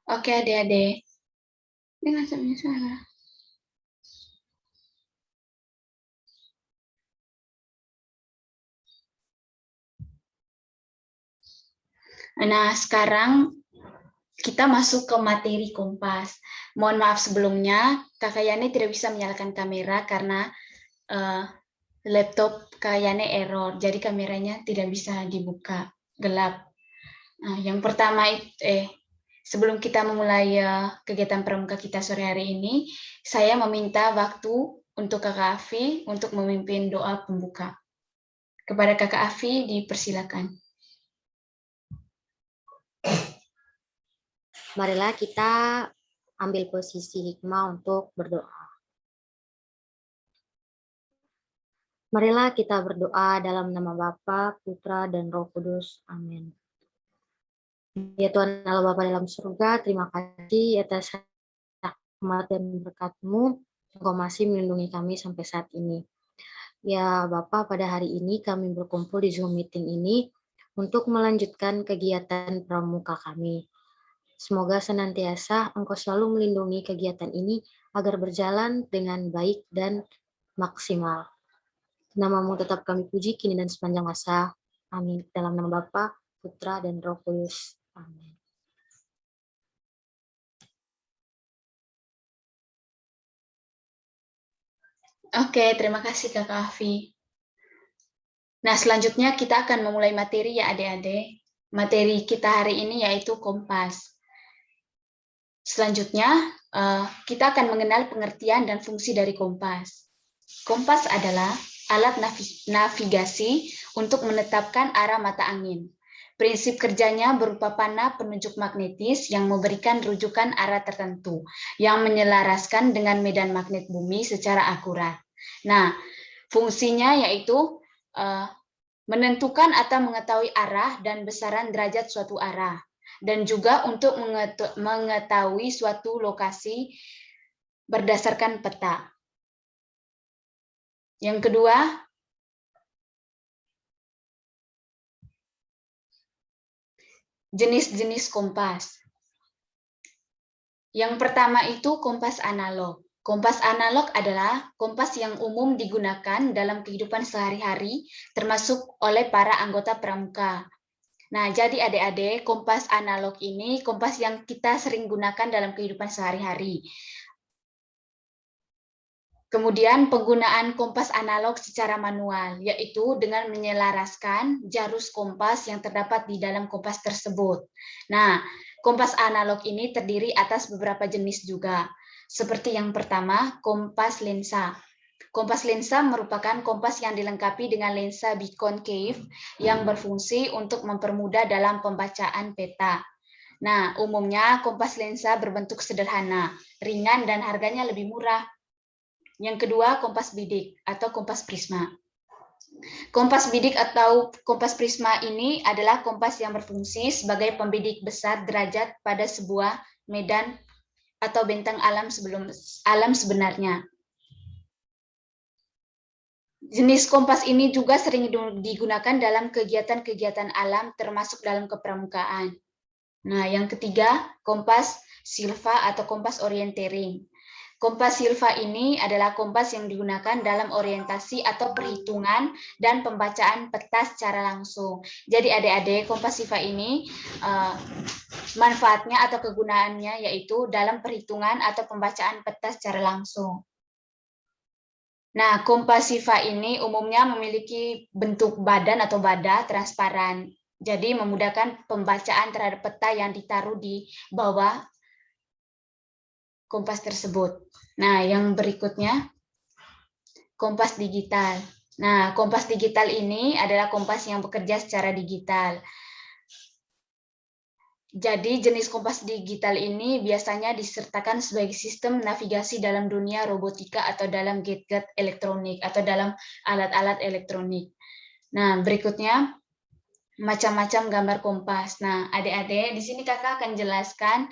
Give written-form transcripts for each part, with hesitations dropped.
Oke, adik-adik. Dengan suara. Nah, sekarang kita masuk ke materi Kompas. Mohon maaf sebelumnya, Kakak Yani tidak bisa menyalakan kamera karena laptop Kak Yani error, jadi kameranya tidak bisa dibuka, gelap. Nah, yang pertama, sebelum kita memulai kegiatan pramuka kita sore hari ini, saya meminta waktu untuk Kakak Afi untuk memimpin doa pembuka. Kepada Kakak Afi, dipersilakan. Marilah kita ambil posisi hikmah untuk berdoa. Marilah kita berdoa dalam nama Bapa, Putra, dan Roh Kudus. Amin. Ya Tuhan Allah Bapa dalam surga, terima kasih atas rahmat dan berkat-Mu. Engkau masih melindungi kami sampai saat ini. Ya Bapa, pada hari ini kami berkumpul di Zoom meeting ini untuk melanjutkan kegiatan pramuka kami. Semoga senantiasa Engkau selalu melindungi kegiatan ini agar berjalan dengan baik dan maksimal. Nama-Mu tetap kami puji kini dan sepanjang masa. Amin. Dalam nama Bapa, Putra, dan Roh Kudus. Amin. Oke, terima kasih Kakak Afi. Nah, selanjutnya kita akan memulai materi ya adik-adik. Materi kita hari ini yaitu Kompas. Selanjutnya, kita akan mengenal pengertian dan fungsi dari kompas. Kompas adalah alat navigasi untuk menetapkan arah mata angin. Prinsip kerjanya berupa panah penunjuk magnetis yang memberikan rujukan arah tertentu, yang menyelaraskan dengan medan magnet bumi secara akurat. Nah, fungsinya yaitu menentukan atau mengetahui arah dan besaran derajat suatu arah, dan juga untuk mengetahui suatu lokasi berdasarkan peta. Yang kedua, jenis-jenis kompas. Yang pertama itu kompas analog. Kompas analog adalah kompas yang umum digunakan dalam kehidupan sehari-hari, termasuk oleh para anggota pramuka. Nah, jadi adik-adik, kompas analog ini kompas yang kita sering gunakan dalam kehidupan sehari-hari. Kemudian penggunaan kompas analog secara manual, yaitu dengan menyelaraskan jarus kompas yang terdapat di dalam kompas tersebut. Nah, kompas analog ini terdiri atas beberapa jenis juga. Seperti yang pertama, kompas lensa. Kompas lensa merupakan kompas yang dilengkapi dengan lensa biconcave yang berfungsi untuk mempermudah dalam pembacaan peta. Nah, umumnya kompas lensa berbentuk sederhana, ringan, dan harganya lebih murah. Yang kedua, kompas bidik atau kompas prisma. Kompas bidik atau kompas prisma ini adalah kompas yang berfungsi sebagai pembidik besar derajat pada sebuah medan atau bentang alam sebenarnya. Jenis kompas ini juga sering digunakan dalam kegiatan-kegiatan alam termasuk dalam kepramukaan. Nah, yang ketiga, kompas silva atau kompas orienteering. Kompas silva ini adalah kompas yang digunakan dalam orientasi atau perhitungan dan pembacaan peta secara langsung. Jadi adik-adik, kompas silva ini manfaatnya atau kegunaannya yaitu dalam perhitungan atau pembacaan peta secara langsung. Nah, kompas silva ini umumnya memiliki bentuk badan atau bada transparan. Jadi memudahkan pembacaan terhadap peta yang ditaruh di bawah kompas tersebut. Nah, yang berikutnya, kompas digital. Nah, kompas digital ini adalah kompas yang bekerja secara digital. Jadi, jenis kompas digital ini biasanya disertakan sebagai sistem navigasi dalam dunia robotika atau dalam gadget elektronik atau dalam alat-alat elektronik. Nah, berikutnya, macam-macam gambar kompas. Nah, adik-adik, di sini kakak akan jelaskan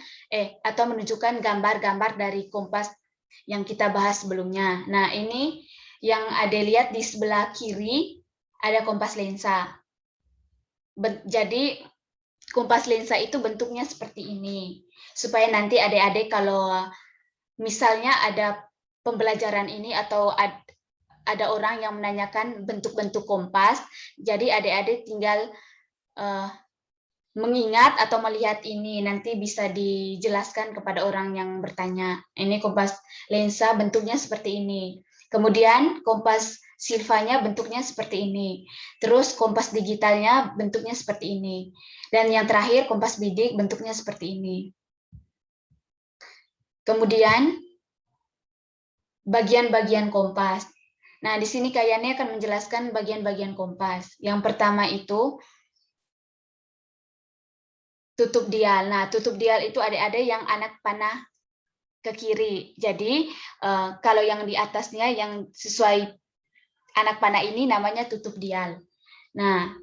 atau menunjukkan gambar-gambar dari kompas yang kita bahas sebelumnya. Nah, ini yang adik lihat di sebelah kiri ada kompas lensa. Jadi kompas lensa itu bentuknya seperti ini. Supaya nanti adik-adik kalau misalnya ada pembelajaran ini atau ada orang yang menanyakan bentuk-bentuk kompas, jadi adik-adik tinggal mengingat atau melihat ini, nanti bisa dijelaskan kepada orang yang bertanya. Ini kompas lensa bentuknya seperti ini. Kemudian kompas silvanya bentuknya seperti ini. Terus kompas digitalnya bentuknya seperti ini. Dan yang terakhir kompas bidik bentuknya seperti ini. Kemudian bagian-bagian kompas. Nah, di sini kayaknya akan menjelaskan bagian-bagian kompas. Yang pertama itu tutup dial. Nah, tutup dial itu adik-adik yang anak panah ke kiri. Jadi, kalau yang di atasnya yang sesuai anak panah ini namanya tutup dial. Nah,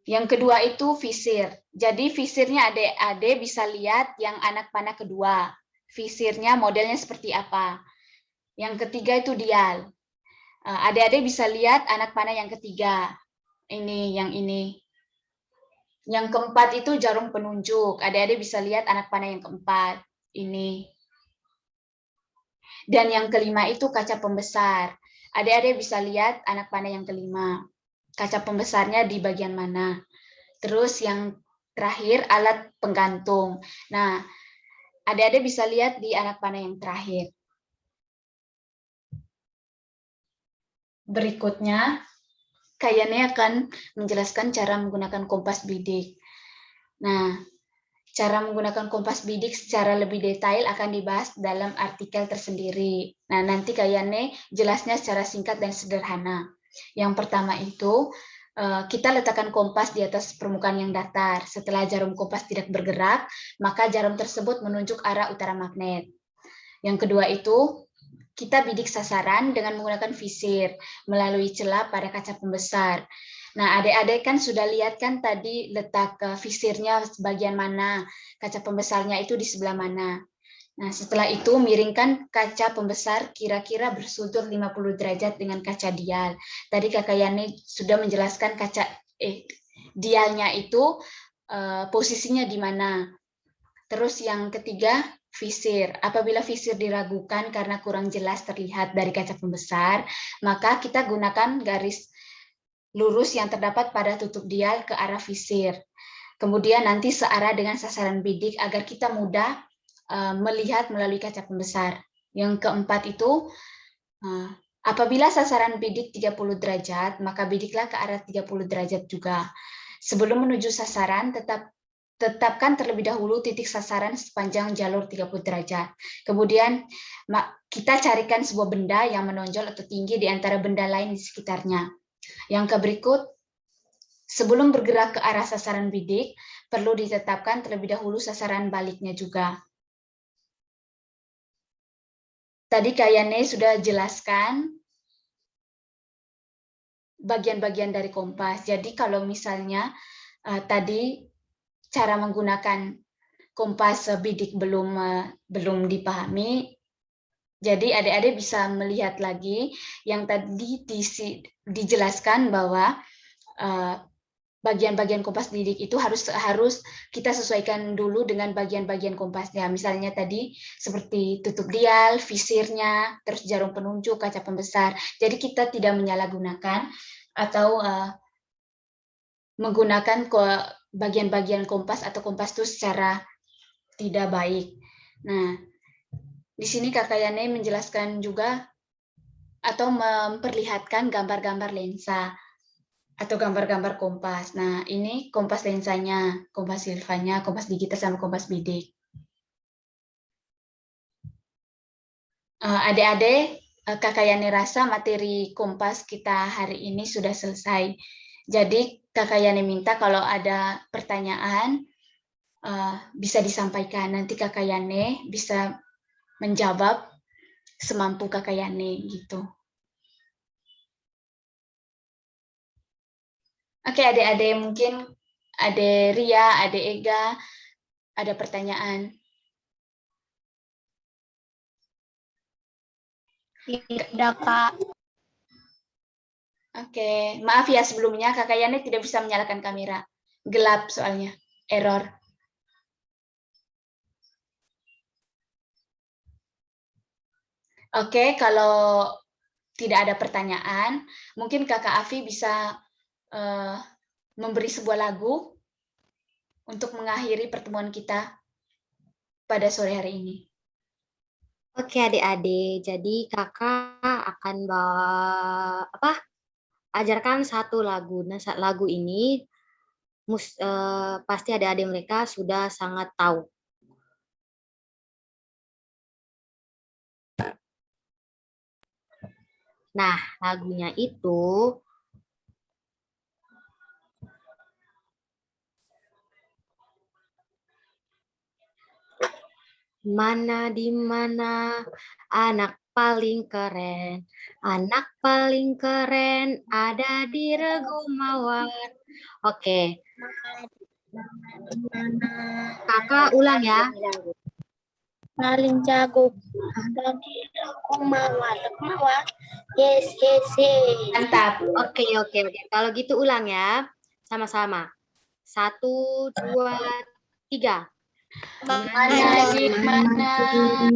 yang kedua itu visir. Jadi, visirnya adik-adik bisa lihat yang anak panah kedua. Visirnya modelnya seperti apa. Yang ketiga itu dial. Adik-adik bisa lihat anak panah yang ketiga. Ini, yang ini. Yang keempat itu jarum penunjuk. Adik-adik bisa lihat anak panah yang keempat. Ini. Dan yang kelima itu kaca pembesar. Adik-adik bisa lihat anak panah yang kelima. Kaca pembesarnya di bagian mana. Terus yang terakhir alat penggantung. Nah, adik-adik bisa lihat di anak panah yang terakhir. Berikutnya, kayaknya akan menjelaskan cara menggunakan kompas bidik. Nah, cara menggunakan kompas bidik secara lebih detail akan dibahas dalam artikel tersendiri. Nah, nanti kayaknya jelasnya secara singkat dan sederhana. Yang pertama itu, kita letakkan kompas di atas permukaan yang datar. Setelah jarum kompas tidak bergerak, maka jarum tersebut menunjuk arah utara magnet. Yang kedua itu, kita bidik sasaran dengan menggunakan visir melalui celah pada kaca pembesar. Nah, adik-adik kan sudah lihat kan tadi letak visirnya bagian mana, kaca pembesarnya itu di sebelah mana. Nah, setelah itu miringkan kaca pembesar kira-kira bersudut 50 derajat dengan kaca dial. Tadi Kakak Yani sudah menjelaskan dialnya itu posisinya di mana. Terus yang ketiga, visir. Apabila visir diragukan karena kurang jelas terlihat dari kaca pembesar, maka kita gunakan garis lurus yang terdapat pada tutup dial ke arah visir. Kemudian nanti searah dengan sasaran bidik agar kita mudah melihat melalui kaca pembesar. Yang keempat itu, apabila sasaran bidik 30 derajat, maka bidiklah ke arah 30 derajat juga. Sebelum menuju sasaran, tetapkan terlebih dahulu titik sasaran sepanjang jalur 30 derajat. Kemudian kita carikan sebuah benda yang menonjol atau tinggi di antara benda lain di sekitarnya. Yang berikut, sebelum bergerak ke arah sasaran bidik, perlu ditetapkan terlebih dahulu sasaran baliknya juga. Tadi Kak Yane sudah jelaskan bagian-bagian dari kompas. Jadi kalau misalnya tadi cara menggunakan kompas bidik belum dipahami, jadi adik-adik bisa melihat lagi yang tadi dijelaskan bahwa bagian-bagian kompas bidik itu harus kita sesuaikan dulu dengan bagian-bagian kompasnya. Misalnya tadi seperti tutup dial, visirnya, terus jarum penunjuk, kaca pembesar. Jadi kita tidak menyalahgunakan atau menggunakan bagian-bagian kompas atau kompas itu secara tidak baik. Nah, di sini Kakak Yani menjelaskan juga atau memperlihatkan gambar-gambar lensa atau gambar-gambar kompas. Nah, ini kompas lensanya, kompas silvanya, kompas digital sama kompas bidik. Adik-adik, Kakak Yani rasa materi kompas kita hari ini sudah selesai. Jadi Kakak Yani minta kalau ada pertanyaan bisa disampaikan. Nanti Kakak Yani bisa menjawab semampu Kakak Yani gitu. Oke, adik-adik, mungkin Ade Ria, Ade Ega, ada pertanyaan? Tidak, Kak. Oke, maaf ya sebelumnya Kakak Yani tidak bisa menyalakan kamera. Gelap soalnya, error. Oke, kalau tidak ada pertanyaan, mungkin Kakak Afi bisa memberi sebuah lagu untuk mengakhiri pertemuan kita pada sore hari ini. Oke adik-adik, jadi kakak akan ajarkan satu lagu. Nah, lagu ini pasti adik-adik mereka sudah sangat tahu. Nah, lagunya itu mana di mana anak paling keren. Anak paling keren ada di Regu Mawar. Oke. Kakak ulang ya. Paling jago. Tadi aku mawar. Yes, yes, yes. Mantap. Oke. Kalau gitu ulang ya. Sama-sama. 1, 2, 3. Mana di mana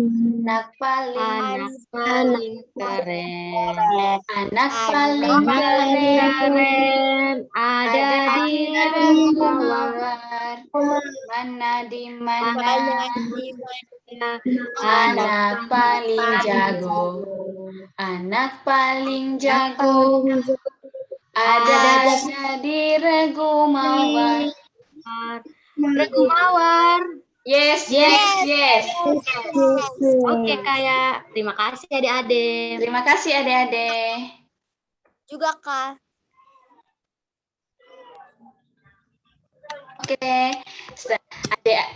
anak paling keren. Anak paling keren ada di Regu Mawar. Mana di mana anak paling jago. Anak paling jago ada di Regu Mawar. Regu Mawar. Yes. Oke, Kak. Terima kasih adik-adik. Terima kasih adik-adik. Juga, Kak. Oke. Adik